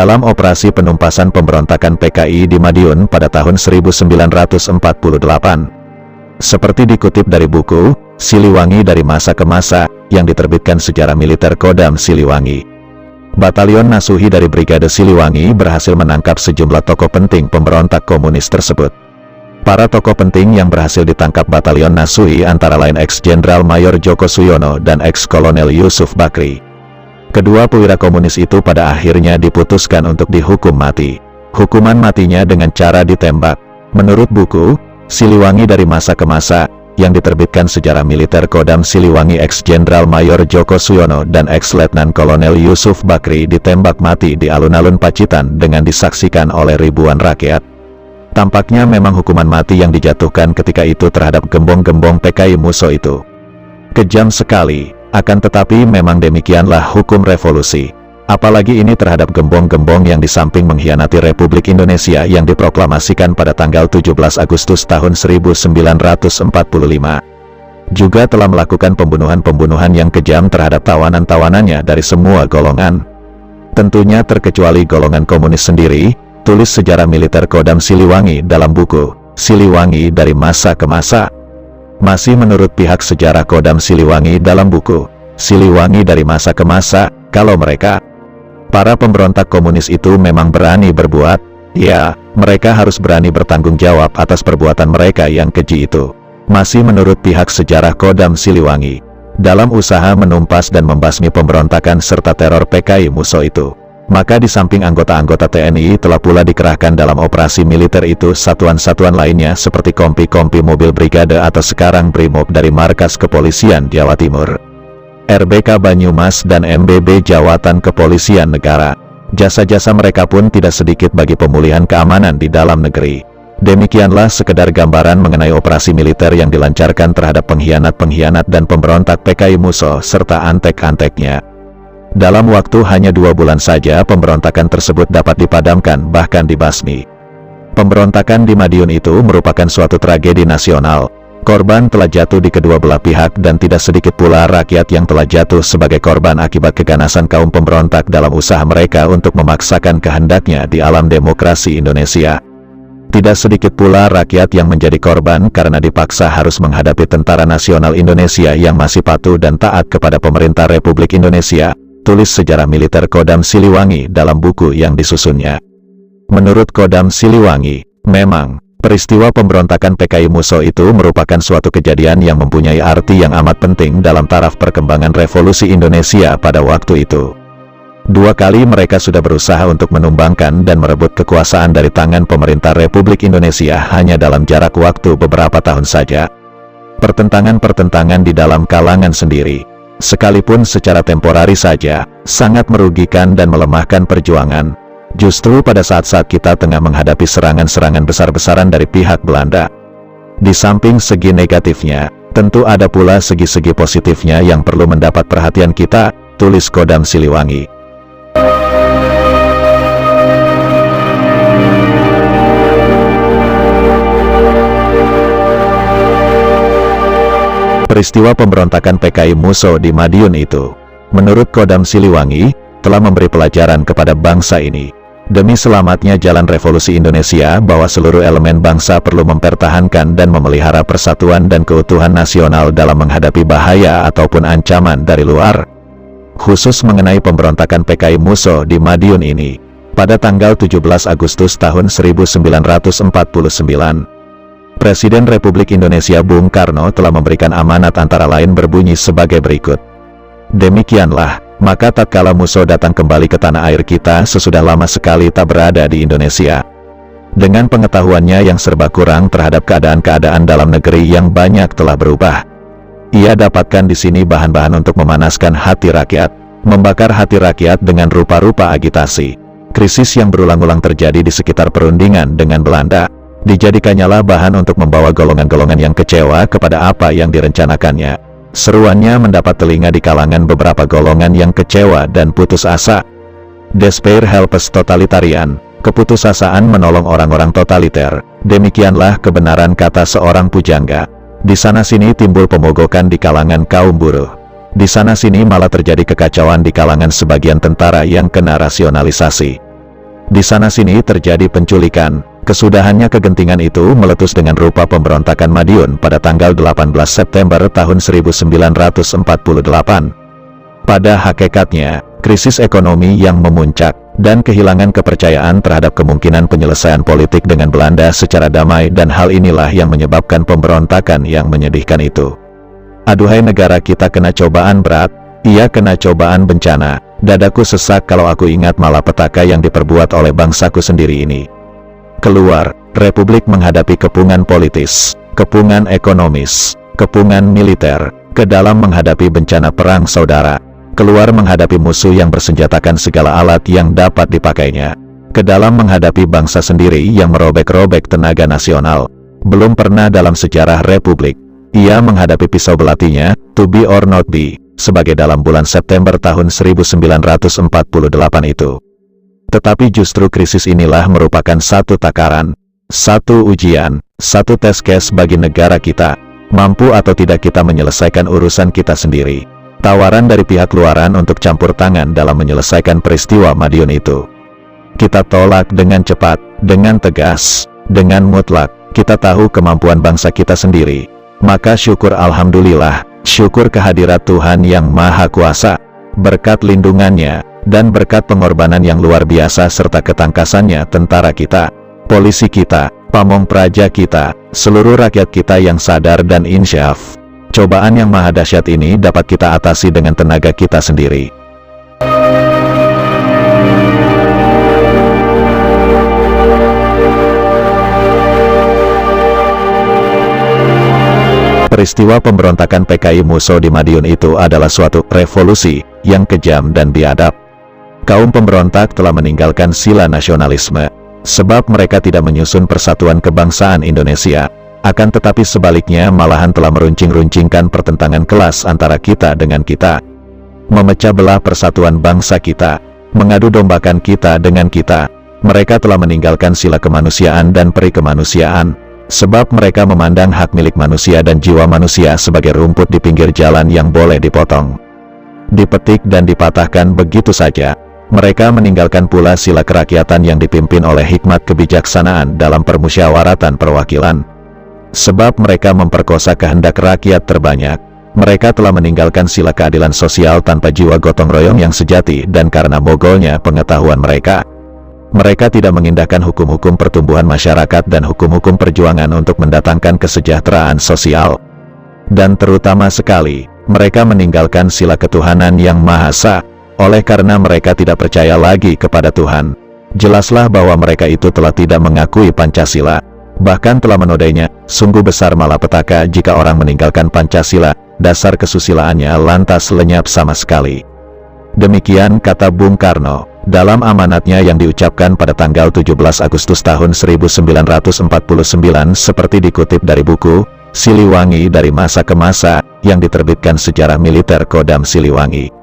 dalam operasi penumpasan pemberontakan PKI di Madiun pada tahun 1948. Seperti dikutip dari buku Siliwangi dari Masa ke Masa yang diterbitkan Sejarah Militer Kodam Siliwangi, Batalion Nasuhi dari Brigade Siliwangi berhasil menangkap sejumlah tokoh penting pemberontak komunis tersebut. Para tokoh penting yang berhasil ditangkap Batalion Nasuhi antara lain ex-Jenderal Mayor Joko Suyono dan ex-Kolonel Yusuf Bakri. Kedua perwira komunis itu pada akhirnya diputuskan untuk dihukum mati. Hukuman matinya dengan cara ditembak. Menurut buku Siliwangi dari Masa ke Masa yang diterbitkan Sejarah Militer Kodam Siliwangi, ex-Jenderal Mayor Joko Suyono dan ex-Letnan Kolonel Yusuf Bakri ditembak mati di alun-alun Pacitan dengan disaksikan oleh ribuan rakyat. Tampaknya memang hukuman mati yang dijatuhkan ketika itu terhadap gembong-gembong PKI Musso itu kejam sekali. Akan tetapi memang demikianlah hukum revolusi. Apalagi ini terhadap gembong-gembong yang di samping mengkhianati Republik Indonesia yang diproklamasikan pada tanggal 17 Agustus tahun 1945, juga telah melakukan pembunuhan-pembunuhan yang kejam terhadap tawanan-tawanannya dari semua golongan. Tentunya terkecuali golongan komunis sendiri, tulis Sejarah Militer Kodam Siliwangi dalam buku Siliwangi dari Masa ke Masa. Masih menurut pihak sejarah Kodam Siliwangi dalam buku Siliwangi dari Masa ke Masa, kalau mereka, para pemberontak komunis itu memang berani berbuat, ya, mereka harus berani bertanggung jawab atas perbuatan mereka yang keji itu. Masih menurut pihak sejarah Kodam Siliwangi, dalam usaha menumpas dan membasmi pemberontakan serta teror PKI Musso itu, maka di samping anggota-anggota TNI telah pula dikerahkan dalam operasi militer itu satuan-satuan lainnya seperti kompi-kompi mobil brigade atau sekarang Brimob dari Markas Kepolisian Jawa Timur, RBK Banyumas dan MBB Jawatan Kepolisian Negara. Jasa-jasa mereka pun tidak sedikit bagi pemulihan keamanan di dalam negeri. Demikianlah sekedar gambaran mengenai operasi militer yang dilancarkan terhadap pengkhianat-pengkhianat dan pemberontak PKI Musso serta antek-anteknya. Dalam waktu hanya 2 bulan saja pemberontakan tersebut dapat dipadamkan bahkan dibasmi. Pemberontakan di Madiun itu merupakan suatu tragedi nasional. Korban telah jatuh di kedua belah pihak dan tidak sedikit pula rakyat yang telah jatuh sebagai korban akibat keganasan kaum pemberontak dalam usaha mereka untuk memaksakan kehendaknya di alam demokrasi Indonesia. Tidak sedikit pula rakyat yang menjadi korban karena dipaksa harus menghadapi Tentara Nasional Indonesia yang masih patuh dan taat kepada pemerintah Republik Indonesia, tulis Sejarah Militer Kodam Siliwangi dalam buku yang disusunnya. Menurut Kodam Siliwangi, memang peristiwa pemberontakan PKI Musso itu merupakan suatu kejadian yang mempunyai arti yang amat penting dalam taraf perkembangan revolusi Indonesia pada waktu itu. 2 kali mereka sudah berusaha untuk menumbangkan dan merebut kekuasaan dari tangan pemerintah Republik Indonesia hanya dalam jarak waktu beberapa tahun saja. Pertentangan-pertentangan di dalam kalangan sendiri, sekalipun secara temporari saja, sangat merugikan dan melemahkan perjuangan. Justru pada saat-saat kita tengah menghadapi serangan-serangan besar-besaran dari pihak Belanda. Di samping segi negatifnya, tentu ada pula segi-segi positifnya yang perlu mendapat perhatian kita, tulis Kodam Siliwangi. Peristiwa pemberontakan PKI Musso di Madiun itu, menurut Kodam Siliwangi, telah memberi pelajaran kepada bangsa ini. Demi selamatnya jalan revolusi Indonesia, bahwa seluruh elemen bangsa perlu mempertahankan dan memelihara persatuan dan keutuhan nasional dalam menghadapi bahaya ataupun ancaman dari luar. Khusus mengenai pemberontakan PKI Musso di Madiun ini, pada tanggal 17 Agustus tahun 1949, Presiden Republik Indonesia Bung Karno telah memberikan amanat antara lain berbunyi sebagai berikut. Demikianlah, maka tatkala Musso datang kembali ke tanah air kita sesudah lama sekali tak berada di Indonesia. Dengan pengetahuannya yang serba kurang terhadap keadaan-keadaan dalam negeri yang banyak telah berubah, ia dapatkan di sini bahan-bahan untuk memanaskan hati rakyat, membakar hati rakyat dengan rupa-rupa agitasi. Krisis yang berulang-ulang terjadi di sekitar perundingan dengan Belanda, dijadikannya bahan untuk membawa golongan-golongan yang kecewa kepada apa yang direncanakannya. Seruannya mendapat telinga di kalangan beberapa golongan yang kecewa dan putus asa. Despair helps totalitarian, keputusasaan menolong orang-orang totaliter. Demikianlah kebenaran kata seorang pujangga. Di sana-sini timbul pemogokan di kalangan kaum buruh. Di sana-sini malah terjadi kekacauan di kalangan sebagian tentara yang kena rasionalisasi. Di sana-sini terjadi penculikan. Kesudahannya kegentingan itu meletus dengan rupa pemberontakan Madiun pada tanggal 18 September tahun 1948. Pada hakikatnya, krisis ekonomi yang memuncak, dan kehilangan kepercayaan terhadap kemungkinan penyelesaian politik dengan Belanda secara damai, dan hal inilah yang menyebabkan pemberontakan yang menyedihkan itu. Aduhai negara kita kena cobaan berat, ia kena cobaan bencana. Dadaku sesak kalau aku ingat malapetaka yang diperbuat oleh bangsaku sendiri ini. Keluar, Republik menghadapi kepungan politis, kepungan ekonomis, kepungan militer, ke dalam menghadapi bencana perang saudara. Keluar menghadapi musuh yang bersenjatakan segala alat yang dapat dipakainya. Ke dalam menghadapi bangsa sendiri yang merobek-robek tenaga nasional. Belum pernah dalam sejarah Republik ia menghadapi pisau belatinya, to be or not be, sebagai dalam bulan September tahun 1948 itu. Tetapi justru krisis inilah merupakan satu takaran, satu ujian, satu tes case bagi negara kita, mampu atau tidak kita menyelesaikan urusan kita sendiri. Tawaran dari pihak luaran untuk campur tangan dalam menyelesaikan peristiwa Madiun itu. Kita tolak dengan cepat, dengan tegas, dengan mutlak. Kita tahu kemampuan bangsa kita sendiri. Maka syukur alhamdulillah, syukur kehadirat Tuhan yang Maha Kuasa, berkat lindungannya, dan berkat pengorbanan yang luar biasa serta ketangkasannya tentara kita, polisi kita, pamong praja kita, seluruh rakyat kita yang sadar dan insyaf. Cobaan yang maha dahsyat ini dapat kita atasi dengan tenaga kita sendiri. Peristiwa pemberontakan PKI Muso di Madiun itu adalah suatu revolusi yang kejam dan biadab. Kaum pemberontak telah meninggalkan sila nasionalisme, sebab mereka tidak menyusun persatuan kebangsaan Indonesia, akan tetapi sebaliknya malahan telah meruncing-runcingkan pertentangan kelas antara kita dengan kita, memecah belah persatuan bangsa kita, mengadu dombakan kita dengan kita. Mereka telah meninggalkan sila kemanusiaan dan peri kemanusiaan, sebab mereka memandang hak milik manusia dan jiwa manusia sebagai rumput di pinggir jalan yang boleh dipotong, dipetik dan dipatahkan begitu saja. Mereka meninggalkan pula sila kerakyatan yang dipimpin oleh hikmat kebijaksanaan dalam permusyawaratan perwakilan. Sebab mereka memperkosa kehendak rakyat terbanyak. Mereka telah meninggalkan sila keadilan sosial tanpa jiwa gotong royong yang sejati, dan karena mogolnya pengetahuan mereka, mereka tidak mengindahkan hukum-hukum pertumbuhan masyarakat dan hukum-hukum perjuangan untuk mendatangkan kesejahteraan sosial. Dan terutama sekali, mereka meninggalkan sila ketuhanan yang Maha Esa. Oleh karena mereka tidak percaya lagi kepada Tuhan, jelaslah bahwa mereka itu telah tidak mengakui Pancasila, bahkan telah menodainya. Sungguh besar malapetaka jika orang meninggalkan Pancasila, dasar kesusilaannya lantas lenyap sama sekali. Demikian kata Bung Karno dalam amanatnya yang diucapkan pada tanggal 17 Agustus tahun 1949, seperti dikutip dari buku Siliwangi dari Masa ke Masa yang diterbitkan Sejarah Militer Kodam Siliwangi.